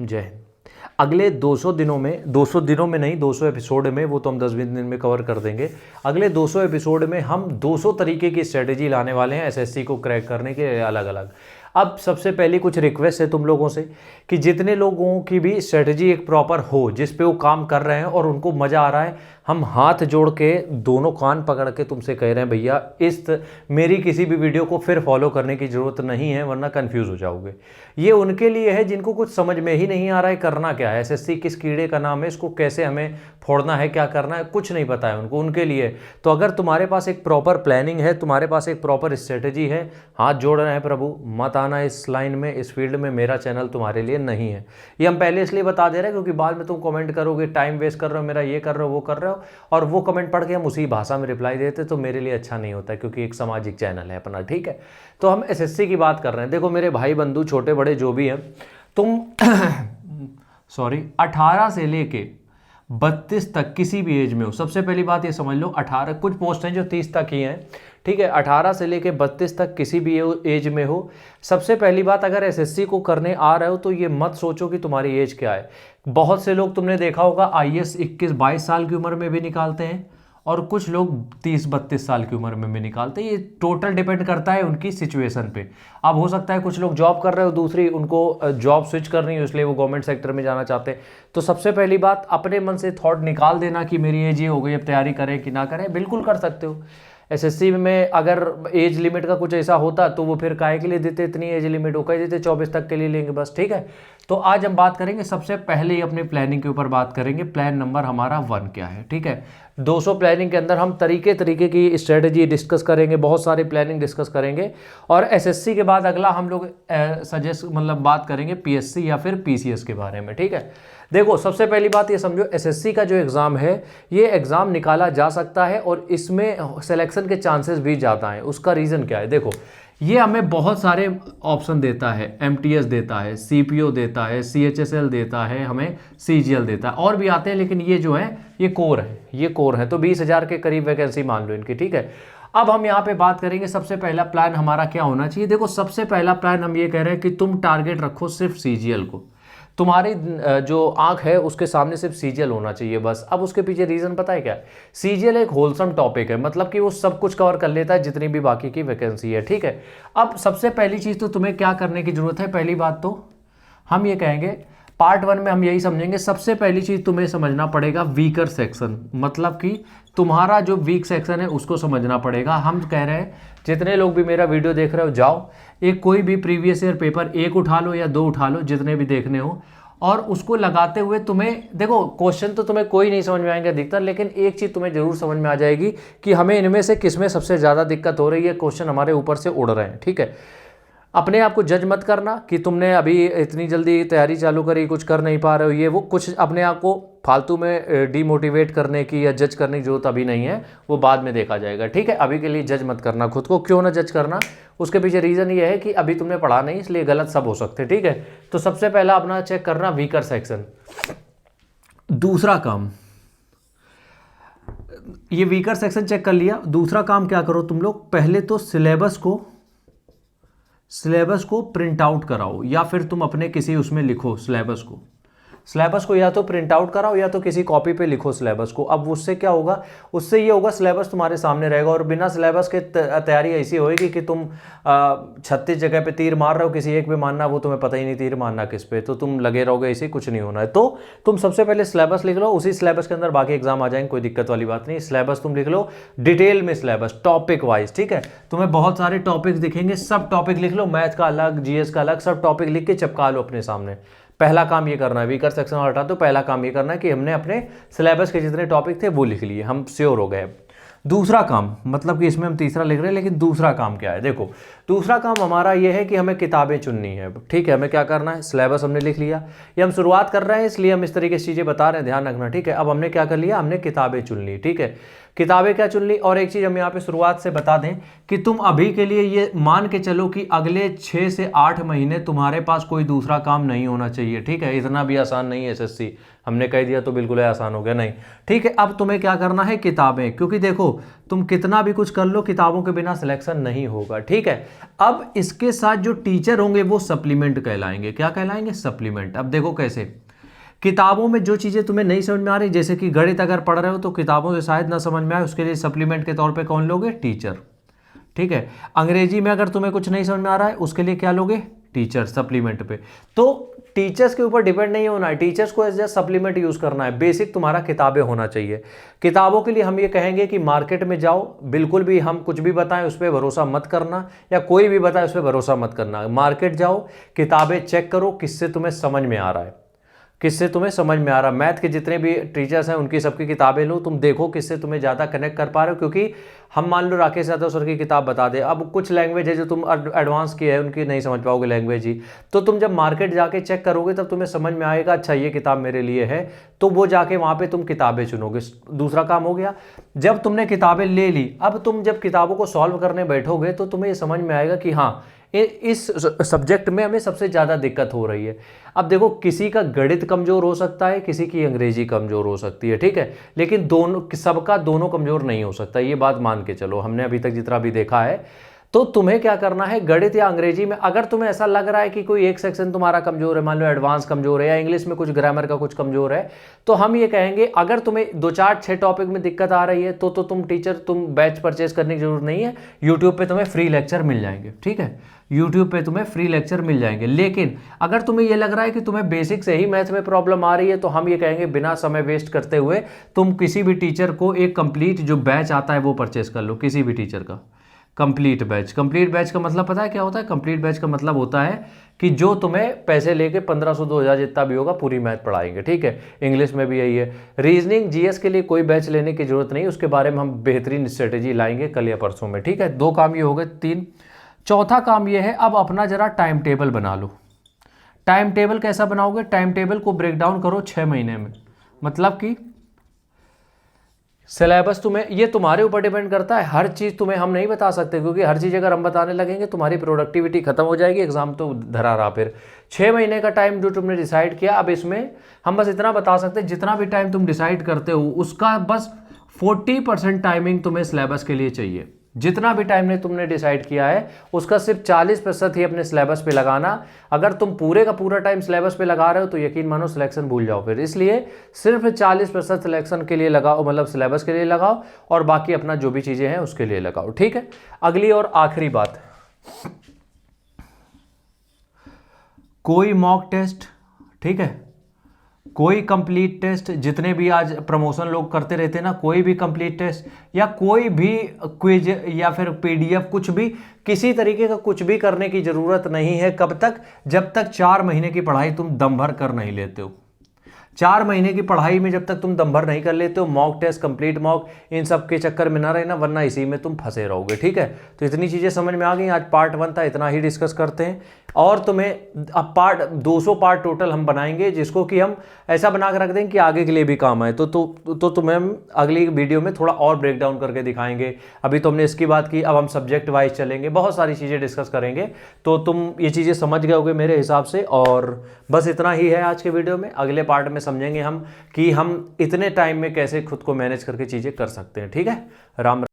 जय हिंद। अगले 200 दिनों में, 200 दिनों में नहीं, 200 एपिसोड में, वो तो हम 10-20 दिन में कवर कर देंगे। अगले 200 एपिसोड में हम 200 तरीके की स्ट्रेटेजी लाने वाले हैं एसएससी को क्रैक करने के अलग अलग। अब सबसे पहली कुछ रिक्वेस्ट है तुम लोगों से कि जितने लोगों की भी स्ट्रेटजी एक प्रॉपर हो, जिस पे वो काम कर रहे हैं और उनको मज़ा आ रहा है, हम हाथ जोड़ के दोनों कान पकड़ के तुमसे कह रहे हैं भैया मेरी किसी भी वीडियो को फिर फॉलो करने की ज़रूरत नहीं है, वरना कंफ्यूज हो जाओगे। ये उनके लिए है जिनको कुछ समझ में ही नहीं आ रहा है करना क्या है, एसएससी किस कीड़े का नाम है, इसको कैसे हमें फोड़ना है, क्या करना है, कुछ नहीं पता है उनको, उनके लिए। तो अगर तुम्हारे पास एक प्रॉपर प्लानिंग है, तुम्हारे पास एक प्रॉपर स्ट्रेटजी है, हाथ जोड़ रहे हैं प्रभु, मत आना इस लाइन में, इस फील्ड में, मेरा चैनल तुम्हारे लिए नहीं है। ये हम पहले इसलिए बता दे रहे हैं क्योंकि बाद में तुम कमेंट करोगे टाइम वेस्ट कर रहे हो मेरा, ये कर रहे हो, वो कर रहे हो, और वो कमेंट पढ़ के हम उसी भाषा में रिप्लाई देते तो मेरे लिए अच्छा नहीं होता, क्योंकि एक सामाजिक चैनल है अपना, ठीक है। तो हम एसएससी की बात कर रहे हैं। देखो मेरे भाई बंधु, छोटे बड़े जो भी हैं, तुम सॉरी 18 से लेके 32 तक किसी भी एज में हो, सबसे पहली बात ये समझ लो, 18, कुछ पोस्ट हैं जो 30 तक ही हैं, ठीक है, 18 से लेके 32 तक किसी भी एज में हो। सबसे पहली बात, अगर एसएससी को करने आ रहे हो तो ये मत सोचो कि तुम्हारी एज क्या है। बहुत से लोग तुमने देखा होगा आईएएस 21-22 साल की उम्र में भी निकालते हैं, और कुछ लोग 30-32 साल की उम्र में भी निकालते हैं। ये टोटल डिपेंड करता है उनकी सिचुएशन पे। अब हो सकता है कुछ लोग जॉब कर रहे हो, दूसरी उनको जॉब स्विच करनी है, इसलिए वो गवर्नमेंट सेक्टर में जाना चाहते हैं। तो सबसे पहली बात, अपने मन से थॉट निकाल देना कि मेरी एज ये हो गई, अब तैयारी करें कि ना करें, बिल्कुल कर सकते हो। एसएससी में अगर एज लिमिट का कुछ ऐसा होता तो वो फिर काहे के लिए देते, इतनी एज लिमिट हो, कह देते 24 तक के लिए लेंगे बस, ठीक है। तो आज हम बात करेंगे, सबसे पहले ही अपने प्लानिंग के ऊपर बात करेंगे। प्लान नंबर हमारा 1 क्या है, ठीक है। 200 प्लानिंग के अंदर हम तरीके की स्ट्रेटजी डिस्कस करेंगे, बहुत सारी प्लानिंग डिस्कस करेंगे। और एसएससी के बाद अगला हम लोग बात करेंगे पीएससी या फिर पीसीएस के बारे में, ठीक है। देखो सबसे पहली बात ये समझो, एसएससी का जो एग्ज़ाम है, ये एग्ज़ाम निकाला जा सकता है और इसमें सिलेक्शन के चांसेस भी ज़्यादा हैं। उसका रीज़न क्या है, देखो ये हमें बहुत सारे ऑप्शन देता है, एमटीएस देता है, सीपीओ देता है, सीएचएसएल देता है, हमें सीजीएल देता है, और भी आते हैं, लेकिन ये जो है ये कोर है, ये कोर है। तो 20,000 के करीब वैकेंसी मान लो इनकी, ठीक है। अब हम यहाँ पे बात करेंगे सबसे पहला प्लान हमारा क्या होना चाहिए। देखो सबसे पहला प्लान हम ये कह रहे हैं कि तुम टारगेट रखो सिर्फ सीजीएल को, तुम्हारी जो आंख है उसके सामने सिर्फ सीजीएल होना चाहिए बस। अब उसके पीछे रीज़न पता है क्या है, सीजीएल एक होलसम टॉपिक है, मतलब कि वो सब कुछ कवर कर लेता है जितनी भी बाकी की वैकेंसी है, ठीक है। अब सबसे पहली चीज़ तो तुम्हें क्या करने की ज़रूरत है, पहली बात तो हम ये कहेंगे, पार्ट 1 में हम यही समझेंगे। सबसे पहली चीज़ तुम्हें समझना पड़ेगा वीकर सेक्शन, मतलब कि तुम्हारा जो वीक सेक्शन है उसको समझना पड़ेगा। हम कह रहे हैं जितने लोग भी मेरा वीडियो देख रहे हो, जाओ एक कोई भी प्रीवियस ईयर पेपर 1 उठा लो या 2 उठा लो, जितने भी देखने हो, और उसको लगाते हुए तुम्हें, देखो क्वेश्चन तो तुम्हें कोई नहीं समझ में आएंगे अधिकतर, लेकिन एक चीज़ तुम्हें जरूर समझ में आ जाएगी कि हमें इनमें से किसमें सबसे ज़्यादा दिक्कत हो रही है, क्वेश्चन हमारे ऊपर से उड़ रहे हैं, ठीक है। अपने आप को जज मत करना कि तुमने अभी इतनी जल्दी तैयारी चालू करी, कुछ कर नहीं पा रहे हो, ये वो, कुछ अपने आप को फालतू में डीमोटिवेट करने की या जज करने की जरूरत अभी नहीं है, वो बाद में देखा जाएगा, ठीक है। अभी के लिए जज मत करना खुद को। क्यों ना जज करना, उसके पीछे रीज़न ये है कि अभी तुमने पढ़ा नहीं, इसलिए गलत सब हो सकते, ठीक है। तो सबसे पहला अपना चेक करना वीकर सेक्शन। दूसरा काम, ये वीकर सेक्शन चेक कर लिया, दूसरा काम क्या करो तुम लोग, पहले तो सिलेबस को प्रिंट आउट कराओ, या फिर तुम अपने किसी उसमें लिखो सिलेबस को या तो प्रिंट आउट कराओ या तो किसी कॉपी पे लिखो सिलेबस को। अब उससे क्या होगा, उससे ये होगा सिलेबस तुम्हारे सामने रहेगा, और बिना सिलेबस के तैयारी ऐसी होएगी कि तुम 36 जगह पे तीर मार रहे हो, किसी एक पे मारना वो तुम्हें पता ही नहीं तीर मारना किस पे, तो तुम लगे रहोगे, ऐसे कुछ नहीं होना है। तो तुम सबसे पहले सिलेबस लिख लो, उसी सिलेबस के अंदर बाकी एग्जाम आ जाएंगे, कोई दिक्कत वाली बात नहीं। सिलेबस तुम लिख लो डिटेल में, सिलेबस टॉपिक वाइज, ठीक है। तुम्हें बहुत सारे टॉपिक्स दिखेंगे, सब टॉपिक लिख लो, मैथ का अलग, जीएस का अलग, सब टॉपिक लिख के चिपका लो अपने सामने। पहला काम ये करना है, वीकर सेक्शन हटा दो, पहला काम ये करना है कि हमने अपने सिलेबस के जितने टॉपिक थे वो लिख लिए, हम श्योर हो गए। दूसरा काम, मतलब कि इसमें हम तीसरा लिख रहे हैं, लेकिन दूसरा काम क्या है, देखो दूसरा काम हमारा ये है कि हमें किताबें चुननी है, ठीक है। हमें क्या करना है, सिलेबस हमने लिख लिया, ये हम शुरुआत कर रहे हैं इसलिए हम इस तरीके से चीज़ें बता रहे हैं, ध्यान रखना, ठीक है। अब हमने क्या कर लिया, हमने किताबें चुन ली, ठीक है। किताबें क्या चुन ली, और एक चीज़ हम यहाँ पे शुरुआत से बता दें कि तुम अभी के लिए ये मान के चलो कि अगले 6 से 8 महीने तुम्हारे पास कोई दूसरा काम नहीं होना चाहिए, ठीक है। इतना भी आसान नहीं है एसएससी, हमने कह दिया तो बिल्कुल आसान हो गया, नहीं, ठीक है। अब तुम्हें क्या करना है, किताबें, क्योंकि देखो तुम कितना भी कुछ कर लो, किताबों के बिना सिलेक्शन नहीं होगा, ठीक है। अब इसके साथ जो टीचर होंगे वो सप्लीमेंट कहलाएंगे। क्या कहलाएंगे? सप्लीमेंट। अब देखो कैसे, किताबों में जो चीज़ें तुम्हें नहीं समझ में आ रही, जैसे कि गणित अगर पढ़ रहे हो तो किताबों से शायद ना समझ में आए, उसके लिए सप्लीमेंट के तौर पे कौन लोगे? टीचर। ठीक है। अंग्रेजी में अगर तुम्हें कुछ नहीं समझ में आ रहा है, उसके लिए क्या लोगे? टीचर, सप्लीमेंट पे। तो टीचर्स के ऊपर डिपेंड नहीं होना है, टीचर्स को एज ए सप्लीमेंट यूज़ करना है। बेसिक तुम्हारा किताबें होना चाहिए। किताबों के लिए हम ये कहेंगे कि मार्केट में जाओ, बिल्कुल भी हम कुछ भी बताएं उस पर भरोसा मत करना, या कोई भी बताए उस पर भरोसा मत करना। मार्केट जाओ, किताबें चेक करो किससे तुम्हें समझ में आ रहा है, किससे तुम्हें समझ में आ रहा है। मैथ के जितने भी टीचर्स हैं उनकी सबकी किताबें लो, तुम देखो किससे तुम्हें ज़्यादा कनेक्ट कर पा रहे हो। क्योंकि हम मान लो राकेश यादव सर की किताब बता दे, अब कुछ लैंग्वेज है जो तुम एडवांस की है उनकी नहीं समझ पाओगे लैंग्वेज ही, तो तुम जब मार्केट जाके चेक करोगे तब तुम्हें समझ में आएगा अच्छा ये किताब मेरे लिए है, तो वो जाके वहाँ पे तुम किताबें चुनोगे। दूसरा काम हो गया, जब तुमने किताबें ले ली, अब तुम जब किताबों को सॉल्व करने बैठोगे तो तुम्हें ये समझ में आएगा कि हाँ इस सब्जेक्ट में हमें सबसे ज़्यादा दिक्कत हो रही है। अब देखो, किसी का गणित कमज़ोर हो सकता है, किसी की अंग्रेजी कमज़ोर हो सकती है, ठीक है, लेकिन दोनों, सबका दोनों कमज़ोर नहीं हो सकता, ये बात मान के चलो, हमने अभी तक जितना भी देखा है। तो तुम्हें क्या करना है, गणित या अंग्रेजी में अगर तुम्हें ऐसा लग रहा है कि कोई एक सेक्शन तुम्हारा कमजोर है, मान लो एडवांस कमजोर है, या इंग्लिश में कुछ ग्रामर का कुछ कमजोर है, तो हम ये कहेंगे अगर तुम्हें 2-4-6 टॉपिक में दिक्कत आ रही है तो तुम बैच परचेज करने की जरूरत नहीं है, यूट्यूब पे तुम्हें फ्री लेक्चर मिल जाएंगे। ठीक है, यूट्यूब पे तुम्हें फ्री लेक्चर मिल जाएंगे। लेकिन अगर तुम्हें ये लग रहा है कि तुम्हें बेसिक से ही मैथ में प्रॉब्लम आ रही है, तो हम ये कहेंगे बिना समय वेस्ट करते हुए तुम किसी भी टीचर को एक कंप्लीट जो बैच आता है वो परचेज कर लो, किसी भी टीचर का कंप्लीट बैच। कंप्लीट बैच का मतलब पता है क्या होता है? कंप्लीट बैच का मतलब होता है कि जो तुम्हें पैसे लेके 1500-2000 जितना भी होगा पूरी मैथ पढ़ाएंगे। ठीक है, इंग्लिश में भी यही है। रीजनिंग जीएस के लिए कोई बैच लेने की जरूरत नहीं, उसके बारे में हम बेहतरीन स्ट्रेटेजी लाएंगे कल या परसों में। ठीक है, 2 काम ये हो गए। 3, चौथा काम ये है, अब अपना जरा टाइम टेबल बना लो। टाइम टेबल कैसा बनाओगे? टाइम टेबल को ब्रेक डाउन करो 6 महीने में। मतलब कि सिलेबस तुम्हें, ये तुम्हारे ऊपर डिपेंड करता है, हर चीज़ तुम्हें हम नहीं बता सकते, क्योंकि हर चीज़ अगर हम बताने लगेंगे तुम्हारी प्रोडक्टिविटी खत्म हो जाएगी, एग्जाम तो धरा रहा। फिर 6 महीने का टाइम जो तुमने डिसाइड किया, अब इसमें हम बस इतना बता सकते हैं, जितना भी टाइम तुम डिसाइड करते हो उसका बस 40% टाइमिंग तुम्हें सिलेबस के लिए चाहिए। जितना भी टाइम ने तुमने डिसाइड किया है उसका सिर्फ 40% ही अपने सिलेबस पे लगाना। अगर तुम पूरे का पूरा टाइम सिलेबस पे लगा रहे हो तो यकीन मानो सिलेक्शन भूल जाओ फिर। इसलिए सिर्फ 40% सिलेक्शन के लिए लगाओ, मतलब सिलेबस के लिए लगाओ, और बाकी अपना जो भी चीज़ें हैं उसके लिए लगाओ। ठीक है, अगली और आखिरी बात, कोई मॉक टेस्ट, ठीक है, कोई कंप्लीट टेस्ट, जितने भी आज प्रमोशन लोग करते रहते हैं ना, कोई भी कंप्लीट टेस्ट या कोई भी क्विज या फिर पीडीएफ, कुछ भी, किसी तरीके का कुछ भी करने की जरूरत नहीं है। कब तक? जब तक 4 महीने की पढ़ाई तुम दम भर कर नहीं लेते हो। 4 महीने की पढ़ाई में जब तक तुम दम भर नहीं कर लेते हो, मॉक टेस्ट, कंप्लीट मॉक, इन सब के चक्कर में ना रहना, वरना इसी में तुम फंसे रहोगे। ठीक है, तो इतनी चीज़ें समझ में आ गई। आज पार्ट 1 था, इतना ही डिस्कस करते हैं। और तुम्हें अब पार्ट 200 पार्ट टोटल हम बनाएंगे, जिसको कि हम ऐसा बना कर रख देंगे कि आगे के लिए भी काम आए। तो तुम्हें हम अगली वीडियो में थोड़ा और ब्रेक डाउन करके दिखाएंगे। अभी तो हमने इसकी बात की, अब हम सब्जेक्ट वाइज चलेंगे, बहुत सारी चीज़ें डिस्कस करेंगे, तो तुम ये चीज़ें समझ गए होगे मेरे हिसाब से। और बस इतना ही है आज के वीडियो में। अगले पार्ट में समझेंगे हम कि हम इतने टाइम में कैसे खुद को मैनेज करके चीज़ें कर सकते हैं। ठीक है, राम।